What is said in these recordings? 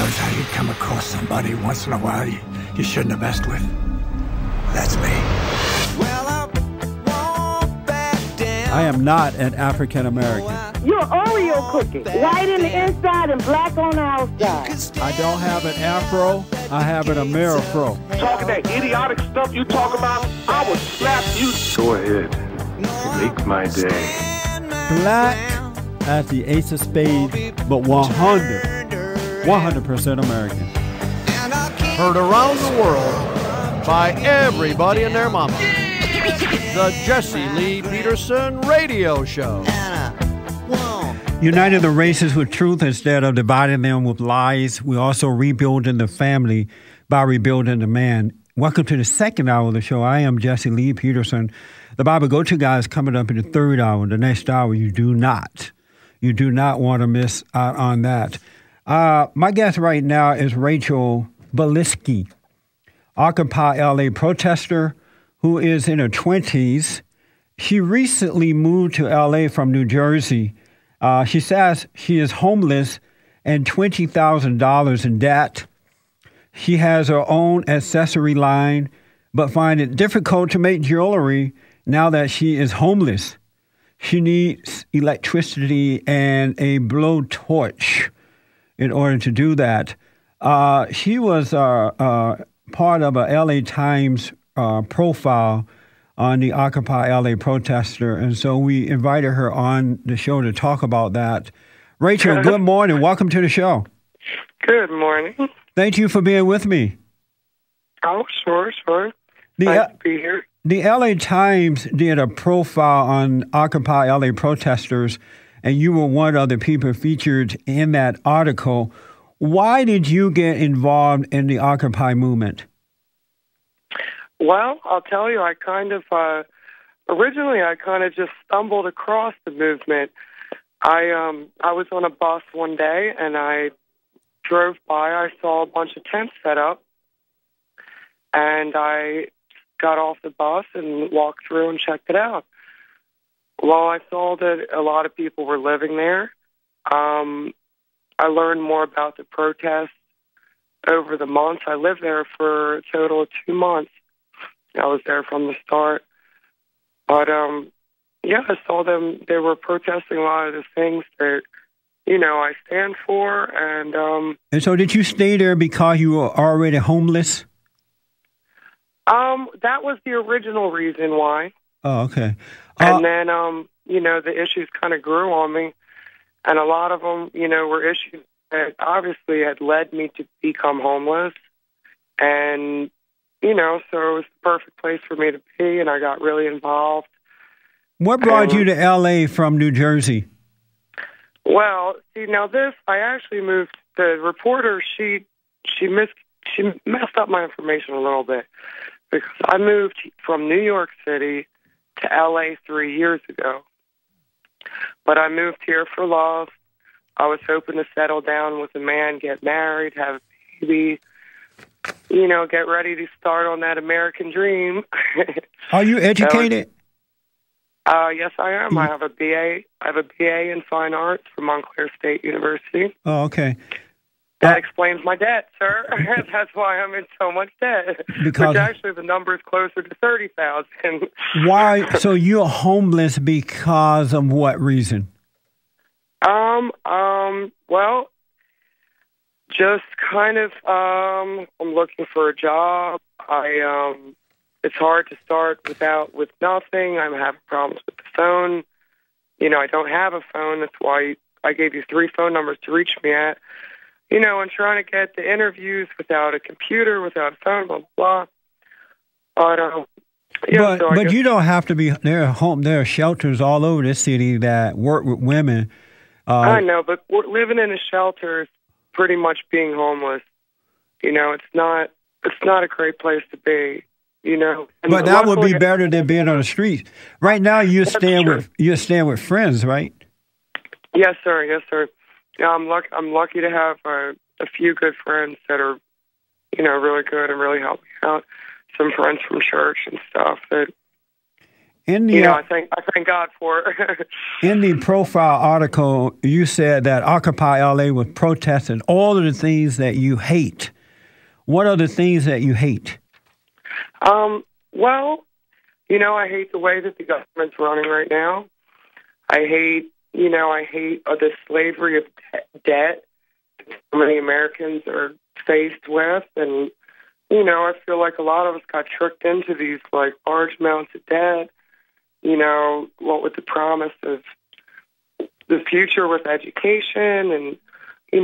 is how you come across somebody once in a while you shouldn't have messed with. That's me. I am not an African American. You're Oreo cookie. White in the inside and black on the outside. I don't have an afro. I have an Amerifro. Talking that idiotic stuff you talk about, I will slap you. Go ahead. Make my day. Black as the ace of spades, but 100% American. Heard around the world by everybody and their mama. The Jesse Lee Peterson Radio Show. Uniting the races with truth instead of dividing them with lies. We're also rebuilding the family by rebuilding the man. Welcome to the second hour of the show. I am Jesse Lee Peterson. The Bible Go-To Guy is coming up in the third hour. The next hour, you do not want to miss out on that. My guest right now is Rachel Bulisky, Occupy LA protester who is in her 20s. She recently moved to LA from New Jersey. She says she is homeless and $20,000 in debt. She has her own accessory line, but finds it difficult to make jewelry now that she is homeless. She needs electricity and a blowtorch in order to do that. She was part of a LA Times profile on the Occupy LA protester, and so we invited her on the show to talk about that. Rachel, good morning. Welcome to the show. Good morning. Thank you for being with me. Oh, sure. Nice to be here. The LA Times did a profile on Occupy LA protesters, and you were one of the people featured in that article. Why did you get involved in the Occupy movement? Well, I'll tell you, I kind of, originally I kind of just stumbled across the movement. I was on a bus one day and I drove by, I saw a bunch of tents set up, and I got off the bus and walked through and checked it out. Well, I saw that a lot of people were living there. I learned more about the protests over the months. I lived there for a total of 2 months. I was there from the start. But, I saw them. They were protesting a lot of the things that, I stand for. And so did you stay there because you were already homeless? That was the original reason why. Oh, okay. And then, the issues kind of grew on me. And a lot of them, were issues that obviously had led me to become homeless. And, so it was the perfect place for me to be, and I got really involved. What brought you to L.A. from New Jersey? Well, see, now this, I actually moved, the reporter, she messed up my information a little bit, because I moved from New York City to L.A. 3 years ago. But I moved here for love. I was hoping to settle down with a man, get married, have a baby, get ready to start on that American dream. Are you educated? Yes, I am. I have a BA. I have a BA in Fine Arts from Montclair State University. Oh, okay. That explains my debt, sir. That's why I'm in so much debt. Which actually the number is closer to 30,000. Why? So you're homeless because of what reason? Well, just kind of, I'm looking for a job. It's hard to start with nothing. I'm having problems with the phone. I don't have a phone. That's why I gave you 3 phone numbers to reach me at. And trying to get the interviews without a computer, without a phone, blah, blah, blah. But you don't have to be there. There are shelters all over this city that work with women. I know, but living in a shelter is pretty much being homeless. It's not a great place to be. But that would be better than being on the street. Right now, you're staying with friends, right? Yes, sir. Yes, sir. Yeah, I'm lucky to have a few good friends that are, really good and really help me out. Some friends from church and stuff. I thank God for it. In the profile article, you said that Occupy LA was protesting all of the things that you hate. What are the things that you hate? Well, I hate the way that the government's running right now. I hate the slavery of debt that so many Americans are faced with. And, I feel like a lot of us got tricked into these, large amounts of debt, what with the promise of the future with education and,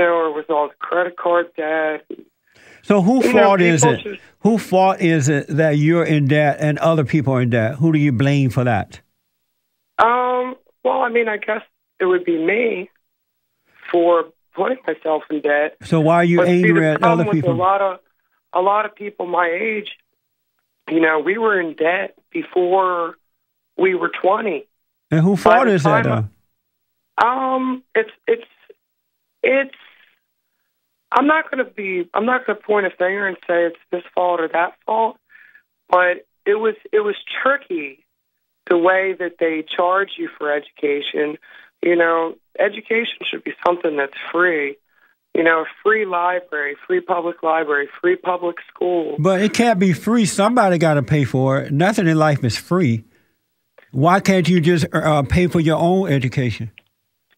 or with all the credit card debt. So whose fault is it? Whose fault is it that you're in debt and other people are in debt? Who do you blame for that? Well, I guess it would be me for putting myself in debt. So why are you angry at other people? A lot of people my age, we were in debt before we were 20. And whose fault is that, though? It's. I'm not going to point a finger and say it's this fault or that fault, but it was tricky the way that they charge you for education. Education should be something that's free. Free library, free public library, free public school. But it can't be free. Somebody got to pay for it. Nothing in life is free. Why can't you just pay for your own education?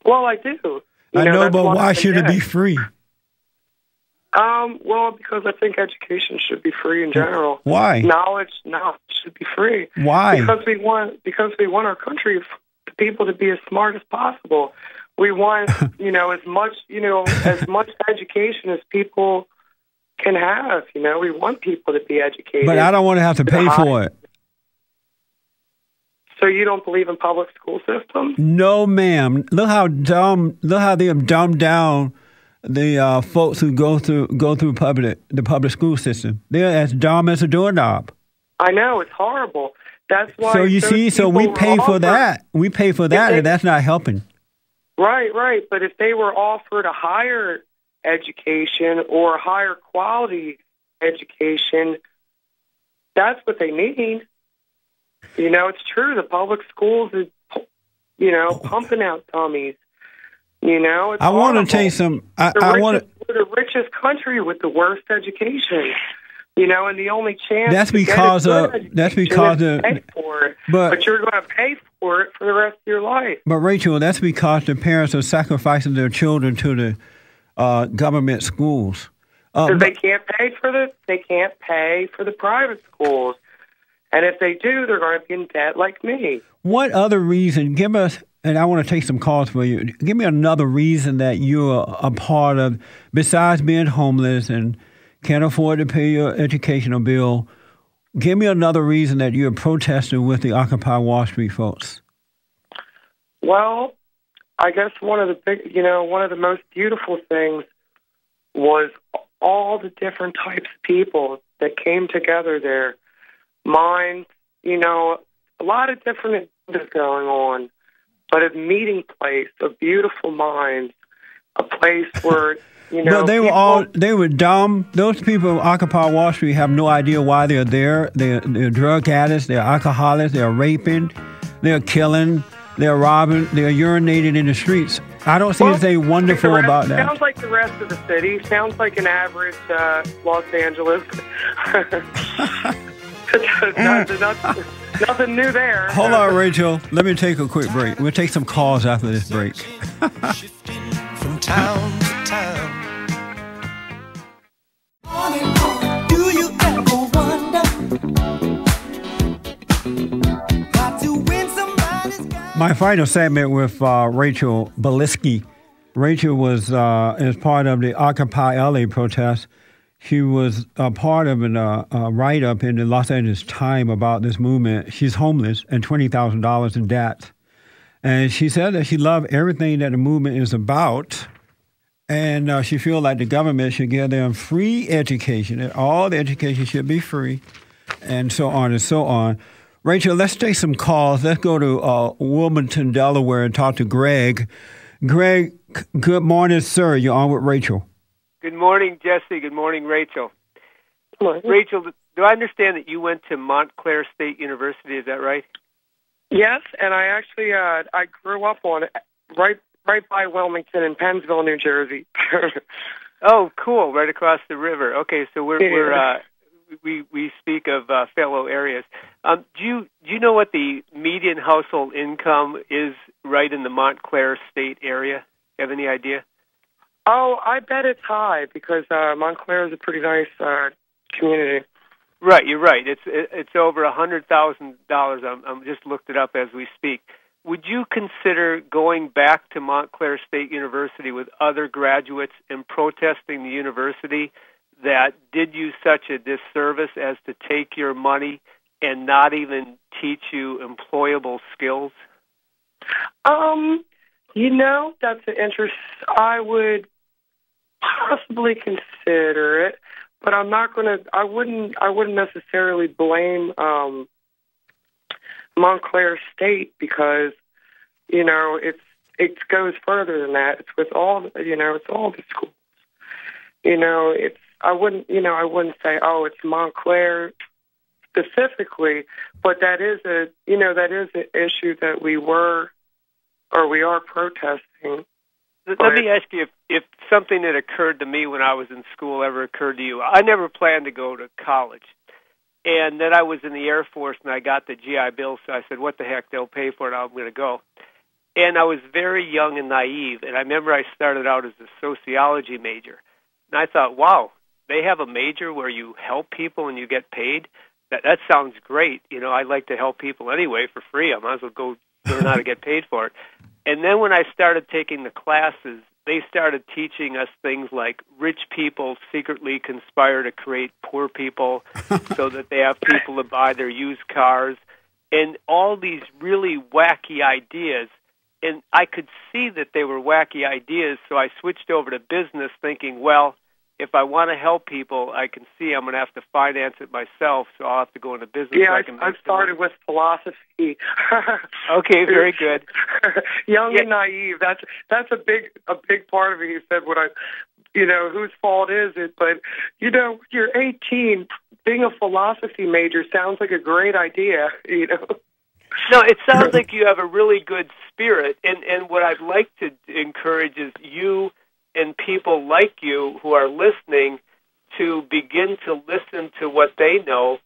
Well, I do. I know, but why should it be free? Well, because I think education should be free in general. Why? Knowledge should be free. Why? Because we want our country, the people to be as smart as possible. We want, as much education as people can have. We want people to be educated. But I don't want to have to pay for it. So you don't believe in public school systems? No, ma'am. Look how they have dumbed down the folks who go through the public school system. They're as dumb as a doorknob. I know, it's horrible. That's why. So you see, we pay for that. We pay for that, and that's not helping. Right. But if they were offered a higher education or a higher quality education, that's what they need. It's true. The public schools is, pumping out dummies. It's I want to tell you some. We're the richest country with the worst education. And the only chance that's because of pay for it. But you're going to pay for it for the rest of your life. But Rachel, that's because the parents are sacrificing their children to the government schools. They can't pay for the private schools. And if they do, they're going to be in debt like me. What other reason? Give us, and I want to take some calls for you. Give me another reason that you're a part of, besides being homeless and can't afford to pay your educational bill. Give me another reason that you're protesting with the Occupy Wall Street folks. Well, I guess one of the most beautiful things was all the different types of people that came together there. Minds, a lot of different things going on, but a meeting place of beautiful minds, a place where, But they were dumb. Those people who occupy Wall Street have no idea why they're there. They're drug addicts, they're alcoholics, they're raping, they're killing, they're robbing, they're urinating in the streets. I don't see anything wonderful about that. Sounds like the rest of the city. Sounds like an average Los Angeles. Nothing new there. Hold on, Rachel. Let me take a quick break. We'll take some calls after this break. From town to town. Do you ever wonder how to win somebody's guy? My final segment with Rachel Bulisky. Rachel was as part of the Occupy LA protest. She was a part of a write-up in the Los Angeles Times about this movement. She's homeless and $20,000 in debt. And she said that she loved everything that the movement is about. And she feels like the government should give them free education, and all the education should be free, and so on and so on. Rachel, let's take some calls. Let's go to Wilmington, Delaware, and talk to Greg. Greg, good morning, sir. You're on with Rachel. Good morning, Jesse. Good morning, Rachel. Good morning. Rachel, do I understand that you went to Montclair State University? Is that right? Yes, and I actually I grew up on it, right by Wilmington in Pennsville, New Jersey. Oh, cool! Right across the river. Okay, so we speak of fellow areas. Do you know what the median household income is right in the Montclair State area? You have any idea? Oh, I bet it's high because Montclair is a pretty nice community. Right, you're right. It's over $100,000. I'm just looked it up as we speak. Would you consider going back to Montclair State University with other graduates and protesting the university that did you such a disservice as to take your money and not even teach you employable skills? That's an interest. I would possibly consider it, but I'm not going to. I wouldn't necessarily blame Montclair State because it goes further than that. It's with all it's all the schools. I wouldn't say it's Montclair specifically, but that is an issue that we are protesting. Let me ask you if something that occurred to me when I was in school ever occurred to you. I never planned to go to college. And then I was in the Air Force, and I got the GI Bill, so I said, what the heck, they'll pay for it, I'm going to go. And I was very young and naive, and I remember I started out as a sociology major. And I thought, wow, they have a major where you help people and you get paid? That sounds great. I'd like to help people anyway for free. I might as well go learn how to get paid for it. And then when I started taking the classes, they started teaching us things like rich people secretly conspire to create poor people so that they have people to buy their used cars, and all these really wacky ideas. And I could see that they were wacky ideas, so I switched over to business thinking, well, if I want to help people, I can see I'm going to have to finance it myself, so I'll have to go into business. Yeah, I started with philosophy. Okay, very good. Young and naive. That's a big part of it. You said whose fault is it? But you're 18. Being a philosophy major sounds like a great idea. No, it sounds like you have a really good spirit, and what I'd like to encourage is you and people like you who are listening to begin to listen to what they know.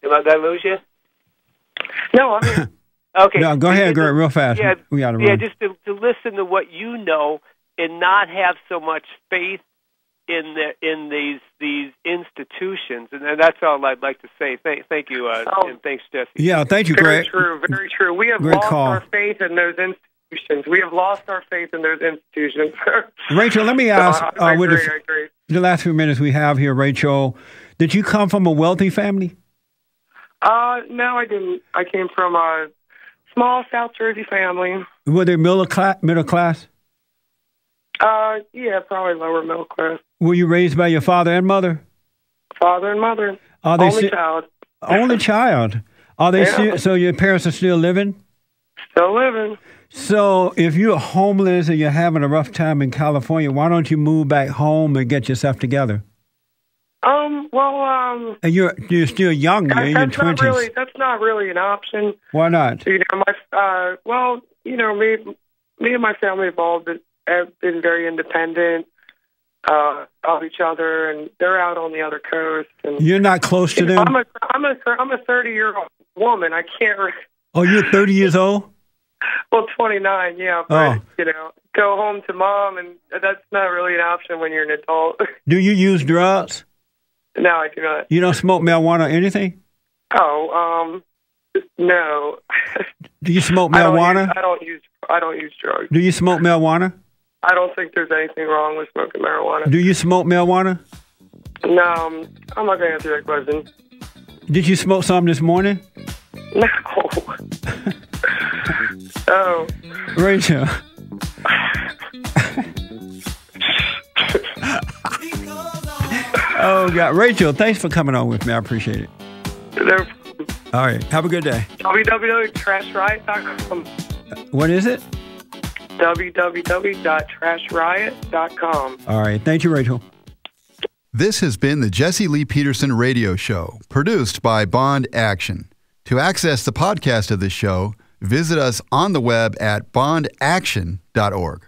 Did I lose you? No, I'm here. Okay. No, go ahead, Greg, real fast. Yeah, we got to run. Just to listen to what you know and not have so much faith in these institutions. And that's all I'd like to say. Thank you, and thanks, Jesse. Yeah, thank you, Greg. Very true. We have lost our faith in those institutions. We have lost our faith in those institutions. Rachel, let me ask, I agree. The last few minutes we have here, Rachel, did you come from a wealthy family? No, I didn't. I came from a small South Jersey family. Were they middle class? Yeah, probably lower middle class. Were you raised by your father and mother? Father and mother. Only child. Only child. Are they still, so your parents are still living? Still living. So if you're homeless and you're having a rough time in California, why don't you move back home and get yourself together? And you're still young. You're in your 20s. That's not really an option. Why not? Me and my family have been very independent of each other, and they're out on the other coast. And you're not close to them? I'm a 30-year-old woman. I can't. Oh, you're 30 years old? Well, 29, yeah, but, go home to mom, and that's not really an option when you're an adult. Do you use drugs? No, I do not. You don't smoke marijuana or anything? Oh, no. Do you smoke marijuana? I don't use drugs. Do you smoke marijuana? I don't think there's anything wrong with smoking marijuana. Do you smoke marijuana? No, I'm not going to answer that question. Did you smoke some this morning? No. Oh. Rachel. Oh, God. Rachel, thanks for coming on with me. I appreciate it. No. All right. Have a good day. www.trashriot.com. What is it? www.trashriot.com. All right. Thank you, Rachel. This has been the Jesse Lee Peterson Radio Show, produced by Bond Action. To access the podcast of this show, visit us on the web at bondaction.org.